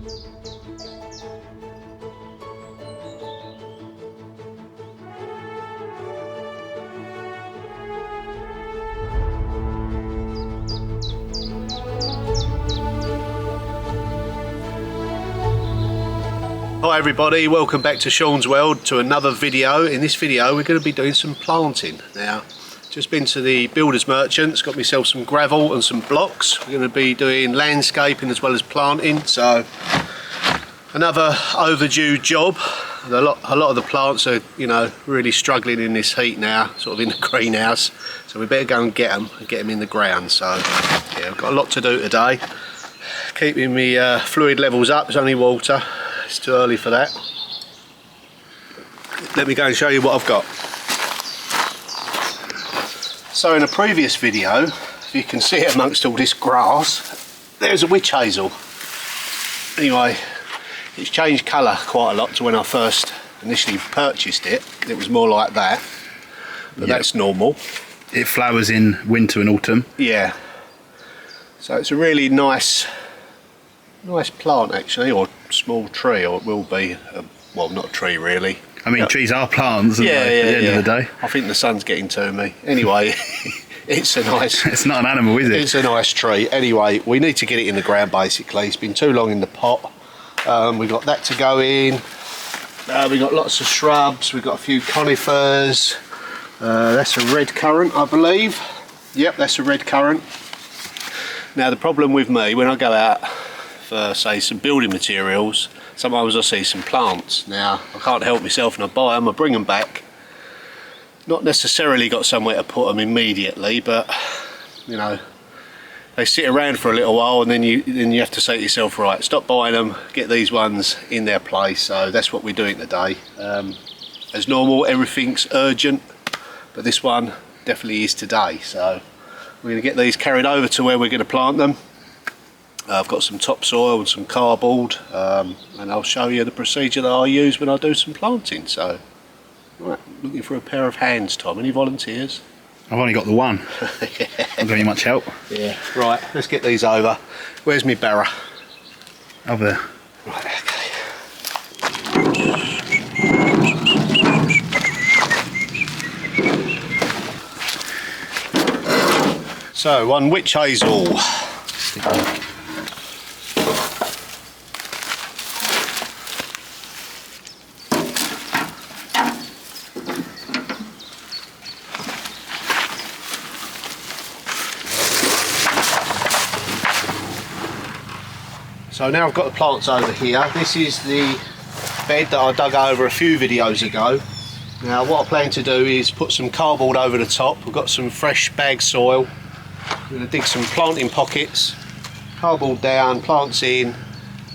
Hi everybody, welcome back to Sean's World, to another video. In this video we're going to be doing some planting. Now, just been to the builder's merchants, got myself some gravel and some blocks. We're going to be doing landscaping as well as planting, so another overdue job. A lot of the plants are, you know, really struggling in this heat now, sort of in the greenhouse, so we better go and get them in the ground. So yeah, we've got a lot to do today. Keeping me fluid levels up, it's only water. It's too early for that. Let me go and show you what I've got. So in a previous video, if you can see it amongst all this grass, there's a witch hazel. Anyway, it's changed colour quite a lot to when I first initially purchased it. It was more like that, but yep, that's normal. It flowers in winter and autumn. Yeah. So it's a really nice plant actually, or small tree, or it will be. Well, not a tree really. I mean, trees are plants, aren't they, at the end of the day? I think the sun's getting to me. Anyway, it's a nice... It's not an animal, is it? It's a nice tree. Anyway, we need to get it in the ground basically. It's been too long in the pot. We've got that to go in. We've got lots of shrubs. We've got a few conifers. That's a red currant, I believe. Yep, that's a red currant. Now, the problem with me, when I go out for, say, some building materials, sometimes I see some plants. Now, I can't help myself and I buy them, I bring them back. Not necessarily got somewhere to put them immediately, but, you know, they sit around for a little while, and then you have to say to yourself, right, stop buying them, get these ones in their place. So that's what we're doing today. As normal, everything's urgent, but this one definitely is today. So we're going to get these carried over to where we're going to plant them. I've got some topsoil and some cardboard, and I'll show you the procedure that I use when I do some planting. So, right, looking for a pair of hands, Tom. Any volunteers? I've only got the one. Yeah. Not got any much help. Yeah. Right, let's get these over. Where's my barrow? Over there. Right, okay. So, one witch hazel. So now I've got the plants over here. This is the bed that I dug over a few videos ago. Now what I plan to do is put some cardboard over the top. We've got some fresh bag soil. I'm going to dig some planting pockets, cardboard down, plants in,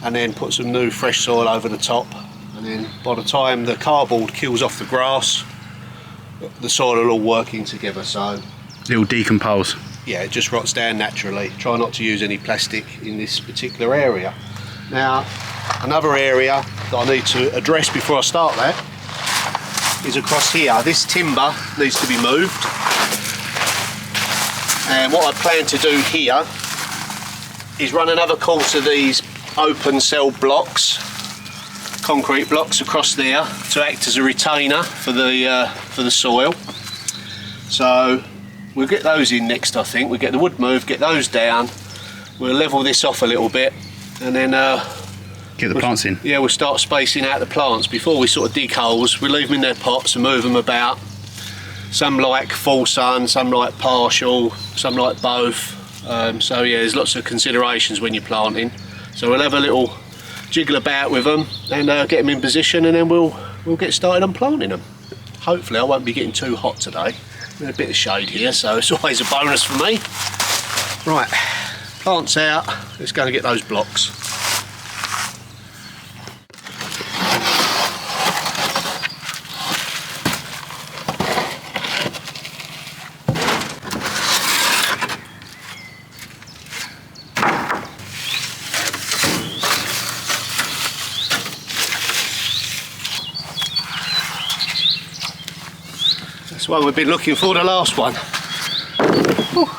and then put some new fresh soil over the top. And then by the time the cardboard kills off the grass, the soil will all working together. So it'll decompose. Yeah, it just rots down naturally. Try not to use any plastic in this particular area. Now, another area that I need to address before I start that is across here. This timber needs to be moved. And what I plan to do here is run another course of these open cell blocks, concrete blocks across there, to act as a retainer for the soil. So we'll get those in next, I think. We'll get the wood moved, get those down. We'll level this off a little bit, and then get the plants in. Yeah, we'll start spacing out the plants. Before we sort of dig holes, we leave them in their pots and move them about. Some like full sun, some like partial, some like both. So yeah, there's lots of considerations when you're planting. So we'll have a little jiggle about with them and get them in position, and then we'll get started on planting them. Hopefully I won't be getting too hot today. A bit of shade here, so it's always a bonus for me. Right, plants out. Let's go and get those blocks. That's one we've been looking for, the last one. Whew.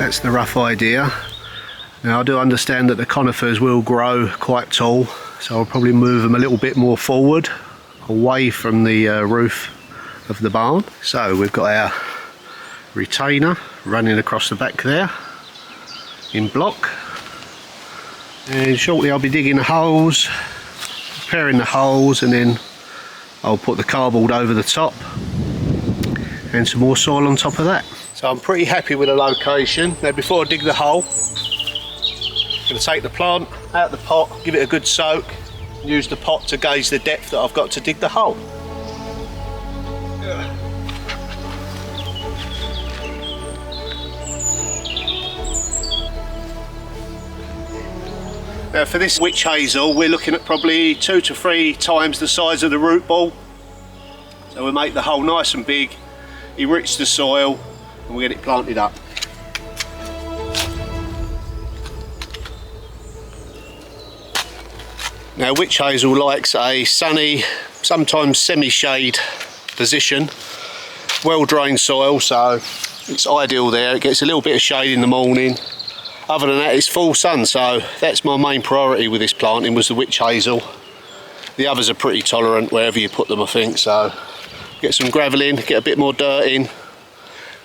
That's the rough idea. Now I do understand that the conifers will grow quite tall, so I'll probably move them a little bit more forward, away from the roof of the barn. So we've got our retainer running across the back there in block, and shortly I'll be digging the holes, preparing the holes, and then I'll put the cardboard over the top and some more soil on top of that. So I'm pretty happy with the location. Now before I dig the hole, I'm going to take the plant out of the pot, give it a good soak, and use the pot to gauge the depth that I've got to dig the hole. Now for this witch hazel, we're looking at probably 2 to 3 times the size of the root ball. So we'll make the hole nice and big, enrich the soil, and we'll get it planted up. Now witch hazel likes a sunny, sometimes semi-shade position, well drained soil, so it's ideal there. It gets a little bit of shade in the morning. Other than that, it's full sun, so that's my main priority with this planting, was the witch hazel. The others are pretty tolerant wherever you put them, I think, so get some gravel in, get a bit more dirt in,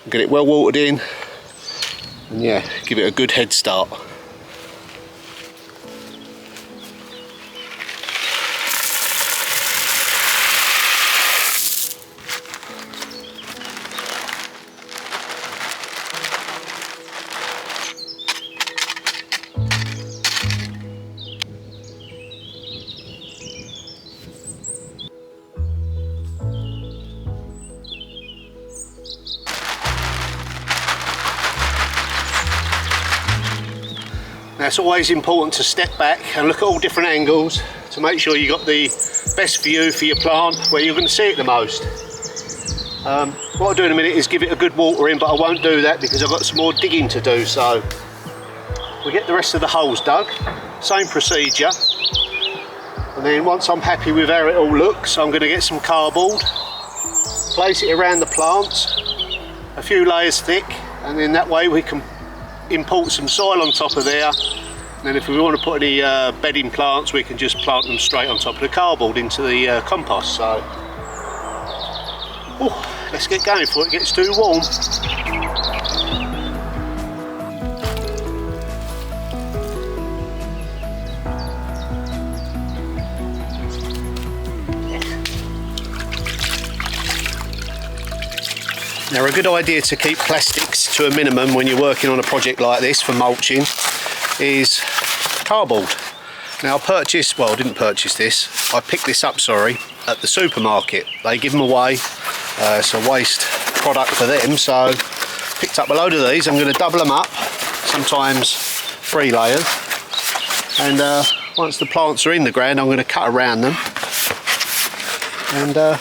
get it well watered in, and yeah, give it a good head start. Now it's always important to step back and look at all different angles to make sure you got the best view for your plant where you're going to see it the most. What I'll do in a minute is give it a good watering, but I won't do that because I've got some more digging to do. So we get the rest of the holes dug, same procedure, and then once I'm happy with how it all looks, I'm going to get some cardboard, place it around the plants, a few layers thick, and then that way we can import some soil on top of there, and then if we want to put any bedding plants, we can just plant them straight on top of the cardboard into the compost. So let's get going before it gets too warm. Now a good idea to keep plastics to a minimum when you're working on a project like this for mulching is cardboard. Now I didn't purchase this, I picked this up, at the supermarket. They give them away, it's a waste product for them, so picked up a load of these. I'm going to double them up, sometimes 3 layers, and once the plants are in the ground I'm going to cut around them and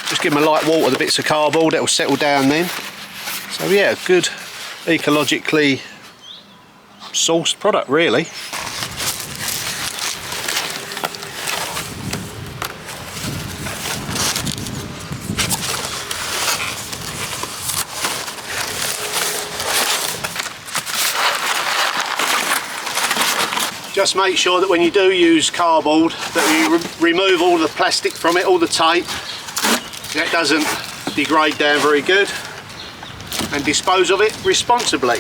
just give them a light water with the bits of cardboard. That will settle down then. So yeah, good ecologically sourced product really. Just make sure that when you do use cardboard that you remove all the plastic from it, all the tape. That doesn't degrade down very good, and dispose of it responsibly.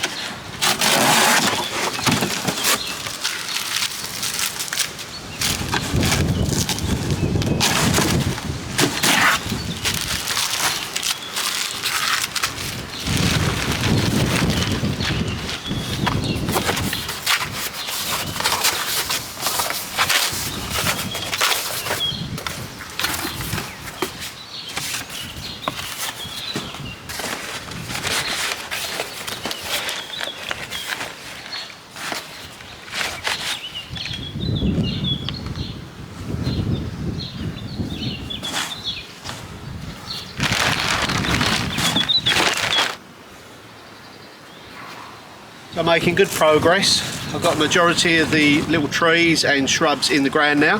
So making good progress. I've got the majority of the little trees and shrubs in the ground now.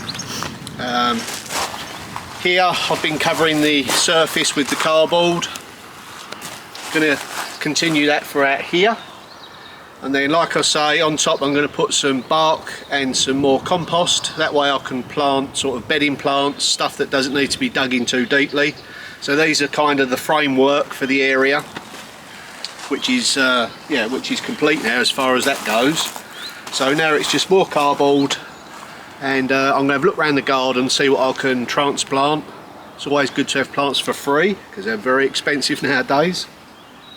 Here I've been covering the surface with the cardboard. Going to continue that throughout here. And then, like I say, on top I'm going to put some bark and some more compost. That way I can plant sort of bedding plants, stuff that doesn't need to be dug in too deeply. So these are kind of the framework for the area, which is complete now as far as that goes. So now it's just more cardboard, and I'm going to have a look around the garden, see what I can transplant. It's always good to have plants for free because they're very expensive nowadays.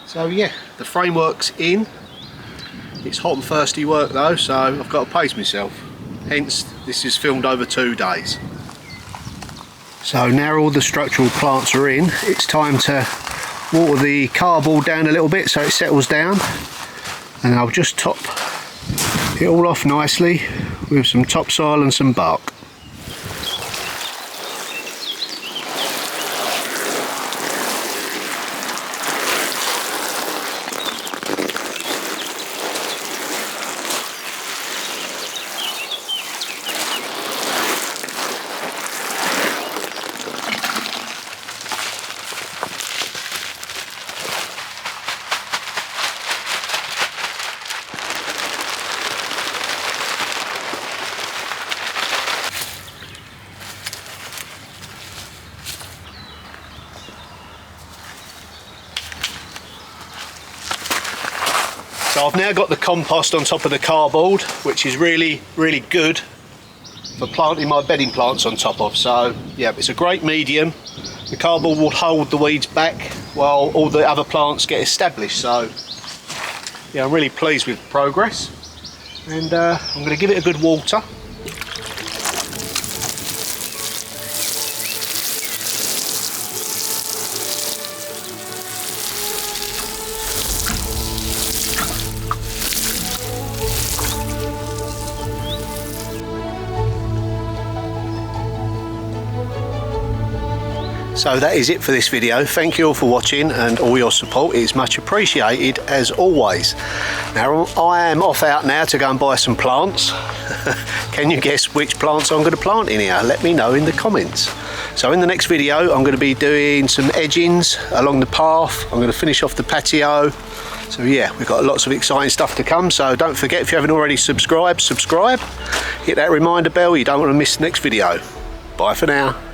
So yeah, the framework's in. It's hot and thirsty work though, so I've got to pace myself. Hence, this is filmed over 2 days. So now all the structural plants are in, it's time to water the cardboard down a little bit so it settles down. And I'll just top it all off nicely with some topsoil and some bark. So I've now got the compost on top of the cardboard, which is really good for planting my bedding plants on top of. So yeah, it's a great medium. The cardboard will hold the weeds back while all the other plants get established. So yeah, I'm really pleased with the progress, and I'm going to give it a good water. So that is it for this video. Thank you all for watching, and all your support is much appreciated as always. Now I am off out now to go and buy some plants. Can you guess which plants I'm going to plant in here? Let me know in the comments. So in the next video I'm going to be doing some edgings along the path. I'm going to finish off the patio. So yeah, we've got lots of exciting stuff to come, so don't forget, if you haven't already subscribe, hit that reminder bell, you don't want to miss the next video. Bye for now.